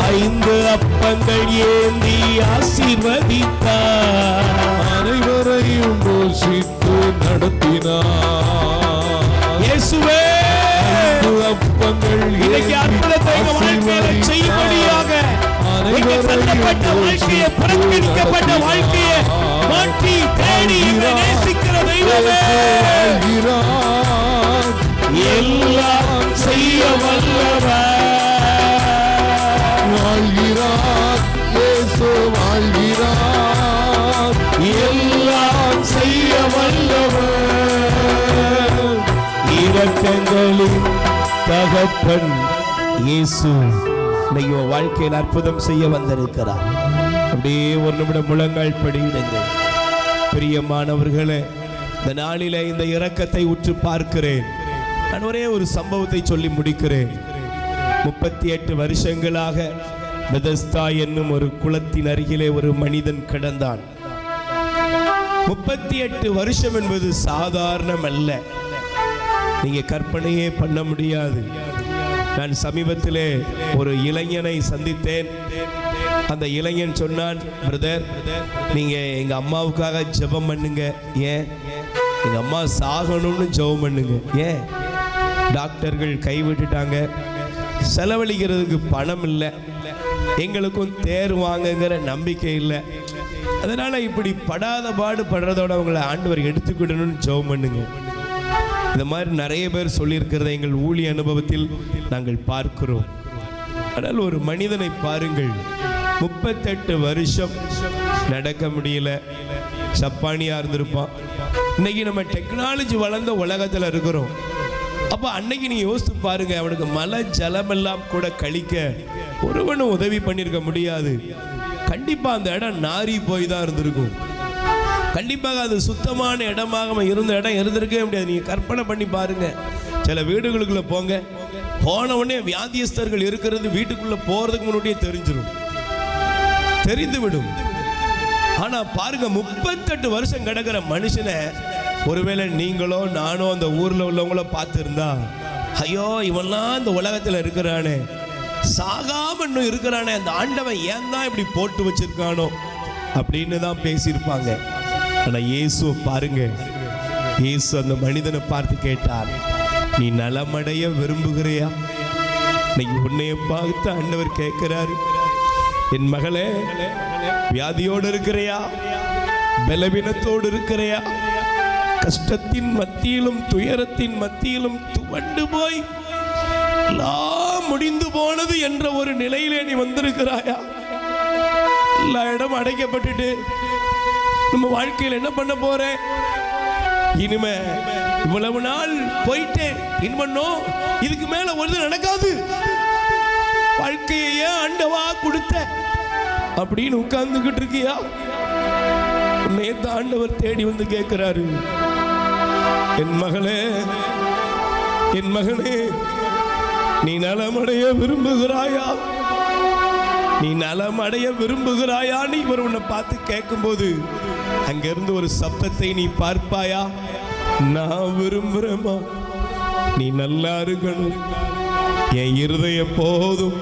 5 அப்பங்கள் ஏந்தி ஆசீர்வதித்தார். அனைவரையும் போஷித்து நடத்தினார். இயேசுவே, அப்பங்கள் இன்னைக்கு அற்புதத்தை எங்க வாழ்க்கையில செய்யும்படியாக எங்க தள்ளப்பட்ட வாழ்க்கையை, புறக்கணிக்கப்பட்ட வாழ்க்கையை மாற்றி தேடி எங்களை நேசிக்கிற தெய்வமே, வாழ்கிறார். எல்லாம் செய்ய வல்லவர். வாழ்கிறார். இயேசு வாழ்கிறார். எல்லாம் செய்ய வல்லவர். இரக்கங்களின் தகப்பன் இயேசு இன்னைக்கு வாழ்க்கையில் அற்புதம் செய்ய வந்திருக்கிறார். அப்படியே ஒரு நிமிடம் முழங்கால் படியிடுங்கள். பிரியமானவர்களே, இந்த நாளிலே இந்த இரக்கத்தை உற்று பார்க்கிறேன். நான் ஒரே ஒரு சம்பவத்தை சொல்லி முடிக்கிறேன். 38 வருஷங்களாக பெதஸ்தா என்னும் ஒரு குளத்தின் அருகிலே ஒரு மனிதன் கிடந்தான். 38 வருஷம் என்பது சாதாரணம் அல்ல. நீங்க கற்பனையே பண்ண முடியாது. நான் சமீபத்திலே ஒரு இளைஞனை சந்தித்தேன். அந்த இளைஞன் சொன்னான், பிரதர், நீங்க எங்க அம்மாவுக்காக ஜெபம் பண்ணுங்க. ஏன்? எங்க அம்மா சாகணும்னு ஜெபம் பண்ணுங்க. ஏன்? டாக்டர்கள் கைவிட்டுட்டாங்க, செலவழிக்கிறதுக்கு பணம் இல்லை, எங்களுக்கும் தேர் வாங்குங்கிற நம்பிக்கை இல்லை, அதனால இப்படி படாத பாடு படுறதோட அவங்களை ஆண்டவர் எடுத்துக்கிடணும்னு ஜெபம் பண்ணுங்க. இந்த மாதிரி நிறைய பேர் சொல்லியிருக்கிறத எங்கள் ஊழிய அனுபவத்தில் நாங்கள் பார்க்கிறோம். ஆனால் ஒரு மனிதனை பாருங்கள், 38 வருஷம் நடக்க முடியல, சப்பானியா இருந்திருப்பான். இன்னைக்கு நம்ம டெக்னாலஜி வளர்ந்த உலகத்தில் இருக்கிறோம். அப்போ அன்னைக்கு நீ யோசித்து பாருங்க, அவனுக்கு மலை ஜலமெல்லாம் கூட கழிக்க ஒருவனும் உதவி பண்ணியிருக்க முடியாது. கண்டிப்பாக அந்த இடம் நாரி போய் தான் இருந்திருக்கும். கண்டிப்பாக அது சுத்தமான இடமாக இருந்த இடம் இருந்திருக்கவே முடியாது. நீங்கள் கற்பனை பண்ணி பாருங்க. சில வீடுகளுக்குள்ள போங்க, போன உடனே வியாதியஸ்தர்கள் இருக்கிறது வீட்டுக்குள்ள போறதுக்கு முன்னாடியே தெரிந்து விடும். ஆனா பாருங்க, 38 வருஷம் கிடக்கிற மனுஷனை ஒருவேளை நீங்களோ நானோ அந்த ஊர்ல உள்ளவங்களோ பார்த்துருந்தா, ஐயோ இவன்லாம் இந்த உலகத்துல இருக்கிறானே, சாகாம இன்னும் இருக்கிறானே, அந்த ஆண்டவன் ஏன் தான் இப்படி போட்டு வச்சிருக்கானோ அப்படின்னு தான் பேசியிருப்பாங்க. ஆனா இயேசு பாருங்க, இயேசு அந்த மனிதனை பார்த்து கேட்டார், நீ நலமடைய விரும்புகிறியா? இன்னைக்கு உன்னைய பார்த்து ஆண்டவர் கேட்கிறாரு, என் மகளே, வியாதியோடு இருக்கிறையா? பலவீனத்தோடு இருக்கிறையா? கஷ்டத்தின் மத்தியிலும் துயரத்தின் மத்தியிலும் துவண்டு போய் எல்லாம் முடிந்து போனது என்ற ஒரு நிலையிலே நீ வந்திருக்கிறாயா? எல்லா இடம் அடைக்கப்பட்டுட்டு நம்ம வாழ்க்கையில் என்ன பண்ண போறேன்? இனிமே இவ்வளவு நாள் போயிட்டேன், இனிமன்னும் இதுக்கு மேல ஒன்று நடக்காது, வாழ்க்கையே ஆண்டவா கொடுத்த அப்படின்னு உட்கார்ந்துகிட்டு இருக்கியா? நேத்து ஆண்டவர் தேடி வந்து கேட்கிறாரு, என் மகளே, என் மகனே, நீ நலமடைய விரும்புகிறாயா? நீ நலமடைய விரும்புகிறாயான்னு இவர் உன்னை பார்த்து கேட்கும்போது அங்கிருந்து ஒரு சப்தத்தை நீ பார்ப்பாயா? நான் விரும்புறேமா, நீ நல்லா இருக்கணும், என் இருதயம் போதும்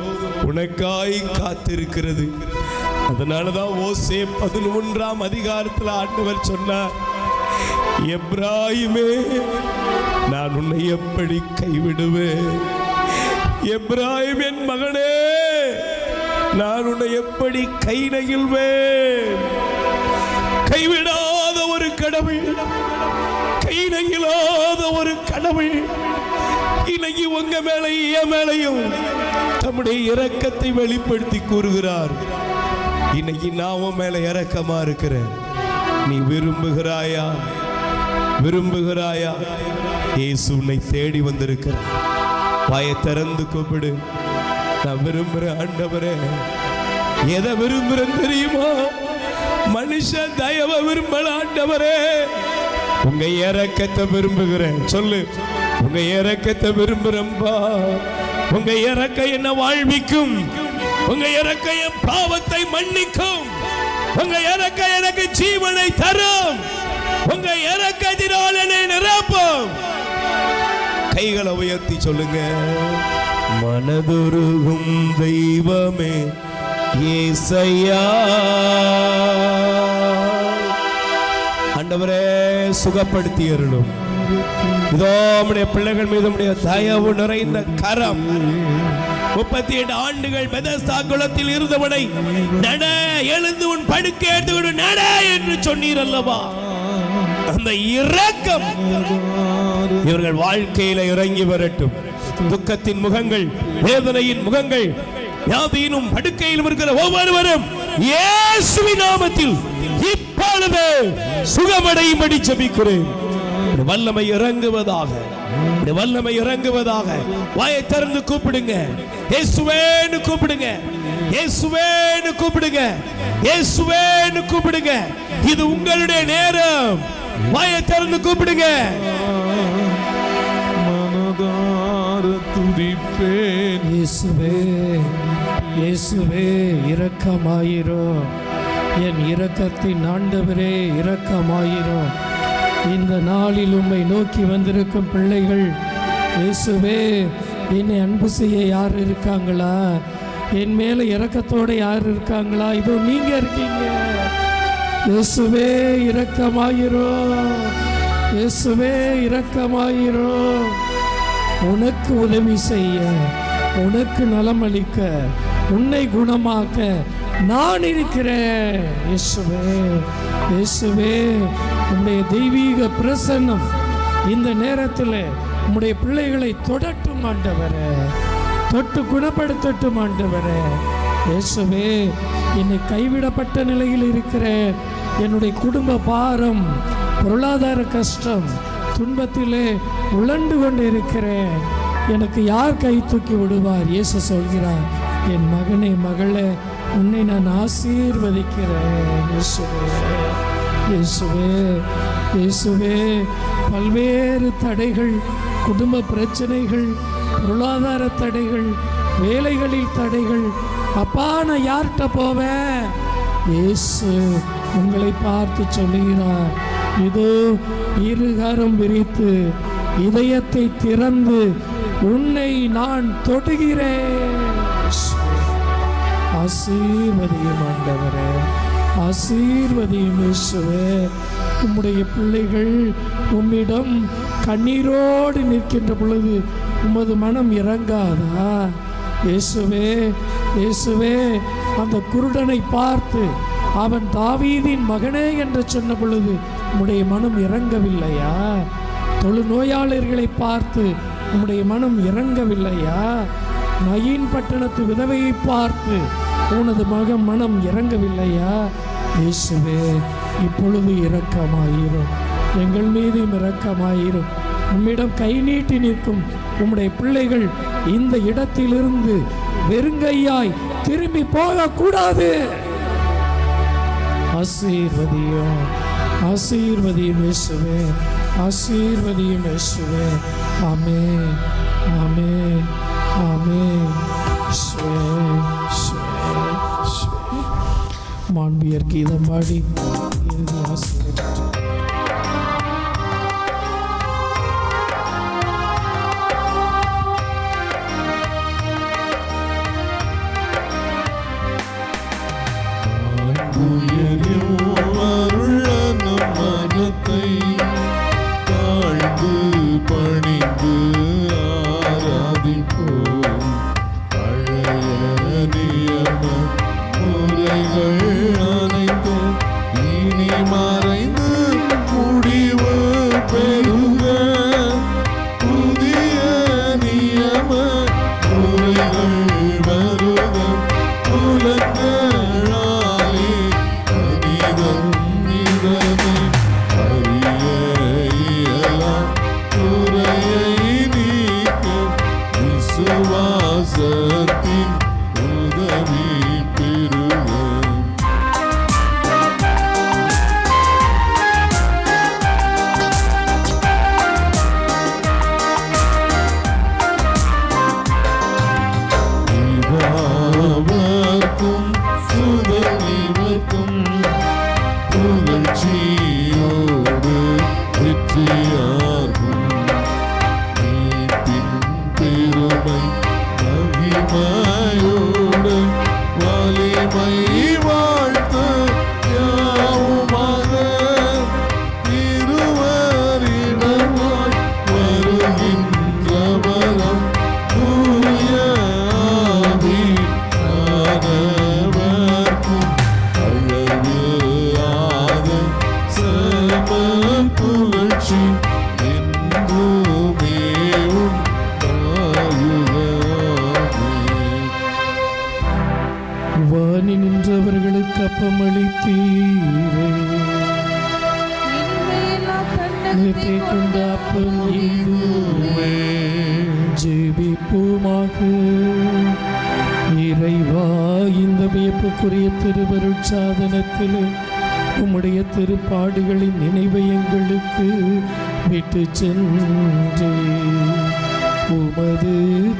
உனக்காய் காத்திருக்கிறது. அதனாலதான் ஓசே 11ஆம் அதிகாரத்தில் ஆண்டவர் சொன்னார், எப்ராயிமே, நான் உன்னை எப்படி கைவிடுவேன்? எப்ராயிம் என் மகனே, நான் உன்னை எப்படி கை நெகிழ்வேன்? கைவிடாத ஒரு கடவுள், கை நெகிழாத ஒரு கடவுள் இன்னைக்கு உங்க மேல என் மேலையும் தம்முடைய இரக்கத்தை வெளிப்படுத்தி கூறுகிறார். இன்னைக்கு நான் உன் மேல இரக்கமா இருக்கிறேன். நீ விரும்புகிறாயா? விரும்புகிறாயா? இயேசு உன்னை தேடி வந்திருக்கிறார். வாயை திறந்து கூப்பிடு, நான் விரும்புறேன் ஆண்டவரே. எதை விரும்புறேன் தெரியுமா? மனுஷ தயவை விரும்பல ஆண்டவரே, உங்க இரக்கத்தை விரும்புகிறேன். சொல்லு, உங்க இரக்கத்தை விரும்புறேன்பா. உங்க இரக்கம் என்ன வாழ்விக்கும், உங்க இரக்கம் என் பாவத்தை மன்னிக்கும், உங்க இரக்கம் எனக்கு ஜீவனை தரும், உங்க இரக்கத்தினால் என்னை நிரப்பும். கைகளை உயர்த்தி சொல்லுங்க, மனதுருகும் தெய்வமே இயேசையா. ஆண்டவரே, சுகப்படுத்தி அருளும். இதோ நம்முடைய பிள்ளைகள் மீது நம்முடைய தயவு நிறைந்த கரம். 38 ஆண்டுகள் பெதஸ்தா குளத்தில் இருந்தவனை நட, எழுந்து உன் படுக்கை எடுத்துவிடு நட என்று சொன்னீர் அல்லவா? அந்த இரக்கம் இவர்கள் வாழ்க்கையில இறங்கி வரட்டும். துக்கத்தின் முகங்கள், வேதனையின் முகங்கள், வியாதியிலும் படுக்கையிலும் இருக்கிற ஒவ்வொருவரும் இயேசுவின் நாமத்தில் இப்பொழுது சுகமடையும்படி ஜெபிக்கிறேன். வல்லமை இறங்குவதாக, வல்லமை இறங்குவதாக. வாயை திறந்து கூப்பிடுங்க, இயேசுவேன்னு கூப்பிடுங்க, இயேசுவேன்னு கூப்பிடுங்க, இயேசுவேன்னு கூப்பிடுங்க. இது உங்களுடைய நேரம். வாயை திறந்து கூப்பிடுங்க. மனதார துதிப்பேன். இயேசுவே, இயேசுவே இரக்கமாயிரும். என் இரக்கத்தின் ஆண்டவரே இரக்கமாயிரும். இந்த நாளில் உம்மை நோக்கி வந்திருக்கும் பிள்ளைகள், இயேசுவே என்னை அன்பு செய்ய யார் இருக்காங்களா? என் மேல இரக்கத்தோட யார் இருக்காங்களா? இதோ நீங்க இருக்கீங்க. இயேசுவே இரக்கமாயிரும், இயேசுவே இரக்கமாயிரும். உனக்கு உதவி செய்ய, உனக்கு நலமளிக்க, உன்னை குணமாக்க நான் இருக்கிறேன். இயேசுவே, இயேசுவே, உம்முடைய தெய்வீக பிரசன்னம் இந்த நேரத்தில் உம்முடைய பிள்ளைகளை தொடட்டும் ஆண்டவரே, தொட்டு குணப்படுத்தட்டும் ஆண்டவரே. இயேசுவே, என்னை கைவிடப்பட்ட நிலையில் இருக்கிற என்னுடைய குடும்ப பாரம், பொருளாதார கஷ்டம், துன்பத்திலே உழண்டு கொண்டு இருக்கிறேன். எனக்கு யார் கை தூக்கி விடுவார்? இயேசு சொல்கிறார், என் மகனே மகளே, உன்னை நான் ஆசீர்வதிக்கிறேன். இயேசுவே, இயேசுவே, இயேசுவே, பல்வேறு தடைகள், குடும்ப பிரச்சனைகள், பொருளாதார தடைகள், வேலைகளில் தடைகள், அப்பா நான் யார்கிட்ட போவேன்? இயேசு உங்களை பார்த்து சொல்லுகிறார், இதோ இருகரம் விரித்து இதயத்தை திறந்து உன்னை நான் தொடுகிறேன். ஆசீர்வதியும் ஆண்டவரே, ஆசீர்வதியும் இயேசுவே. உம்முடைய பிள்ளைகள் உம்மிடம் கண்ணீரோடு நிற்கின்ற பொழுது உமது மனம் இறங்காதா? இயேசுவே, இயேசுவே, அந்த குருடனை பார்த்து அவன் தாவீதின் மகனே என்று சொன்ன பொழுது உம்முடைய மனம் இறங்கவில்லையா? தொழுநோயாளர்களை பார்த்து உம்முடைய மனம் இறங்கவில்லையா? நயின் பட்டணத்து விதவையை பார்த்து உனது மனம் இறங்கவில்லையா? இயேசுவே, இப்பொழுது இரக்கமாயிரும், எங்கள் மீதும் இரக்கமாயிரும். உம்மிடம் கை நீட்டி நிற்கும் உம்முடைய பிள்ளைகள் இந்த இடத்திலிருந்து வெறுங்கையாய் திரும்பி போகக்கூடாது. ஆசீர்வதியும், ஆசீர்வதியும் இயேசுவே, ஆசீர்வதியும் இயேசுவே. ஆமென், ஆமென், ஆமென். மாண்பியர் கீதம் பாடி இறுதி ஆசீர்வதித்தார். வானி நின்றவர்களுக்கு அப்பமளித்தீரே, கொண்ட அப்பம் இதுவே. ஜெபிப்போமாக. இறைவா, இந்த வியப்புக்குரிய திருவருட்சாதனத்தில் உம்முடைய திருப்பாடுகளின் நினைவை எங்களுக்கு விட்டு சென்றே. உமது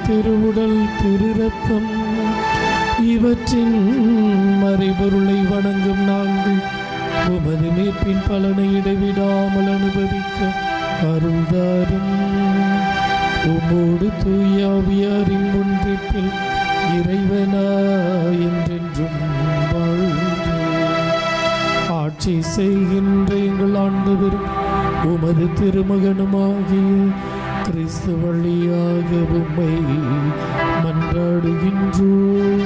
திருவுடல் திருரத்தம் இவற்றின் மறைபொருளை வணங்கும் நாங்கள் உமது மீட்பின் பலனை இடைவிடாமல் அனுபவிக்க அருள்தாரும். உம்மோடு தூயாவியாரின் ஒன்றிப்பில் இறைவனாய் என்றென்றும் வாழ்ந்து ஆட்சி செய்கின்ற எங்கள் ஆண்டவர் உமது திருமகனுமாகிய கிறிஸ்து வழியாக உம்மை மன்றாடுகின்றோம்.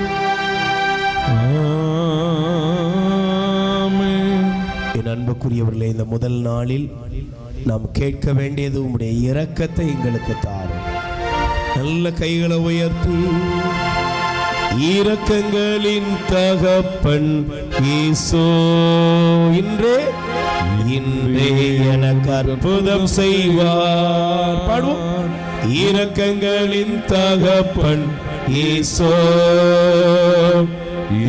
ஆமென். என் அன்புக்குரியவர்களே, இந்த முதல் நாளில் நாம் கேட்க வேண்டியது உம்முடைய இரக்கத்தை எங்களுக்கு தாரும். நல்ல கைகளை உயர்த்தி, இரக்கங்களின் தகப்பன் இயேசு இன்றே எனக்கு அற்புதம் செய்வார். பாடுவோம். இரக்கங்களின் தகப்பன் இயேசு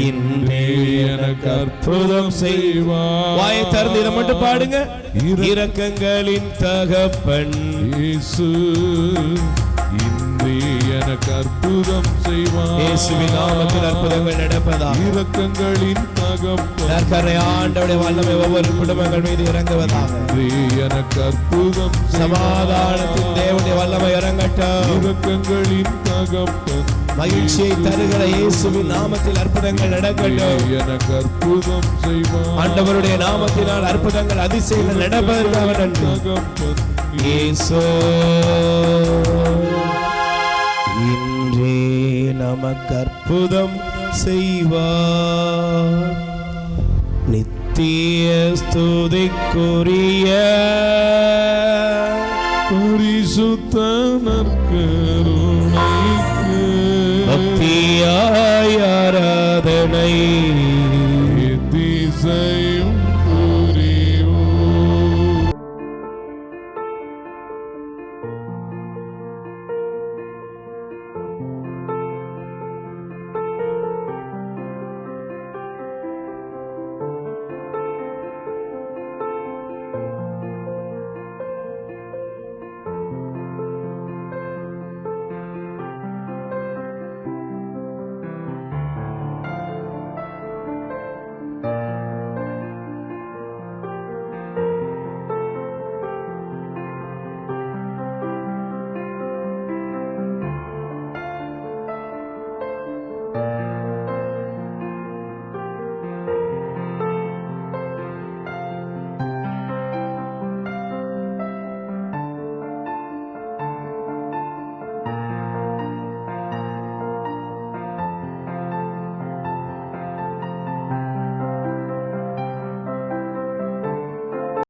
இன்றே எனக்கு அற்புதம் செய்வார். வாயை திறந்து இதை மட்டும் பாடுங்க. இரக்கங்களின் தகப்பன் இயேசு இன்றே எனக்கு அற்புதம் செய்வார். இயேசுவின் நாமத்தில் அற்புதங்கள் நடப்பதாக. இரக்கங்களின் தகப்பன் ஆண்டவருடைய வல்லமை ஒவ்வொரு குடும்பங்கள் மீது இறங்குவதாக. எனக்கு அற்புதம் சமாதானத்தின் தேவனுடைய வல்லமை இறங்கட்டும். இரக்கங்களின் தகப்பன் மகிழ்ச்சியை தருகிற இயேசுவின் நாமத்தில் அற்புதங்கள் நடக்கட்டும். எனக்கு அற்புதம் செய்வார். ஆண்டவருடைய நாமத்தினால் அற்புதங்கள் அதிசயங்கள் நடப்பதற்காக நன்றி. தகப்பன் இயேசு இன்றே நமக்கு அற்புதம் செய்வார். நித்திய ஸ்துதிக்குரிய பரிசுத்த நற்கருணைக்கு பக்தியாய் ஆராதனை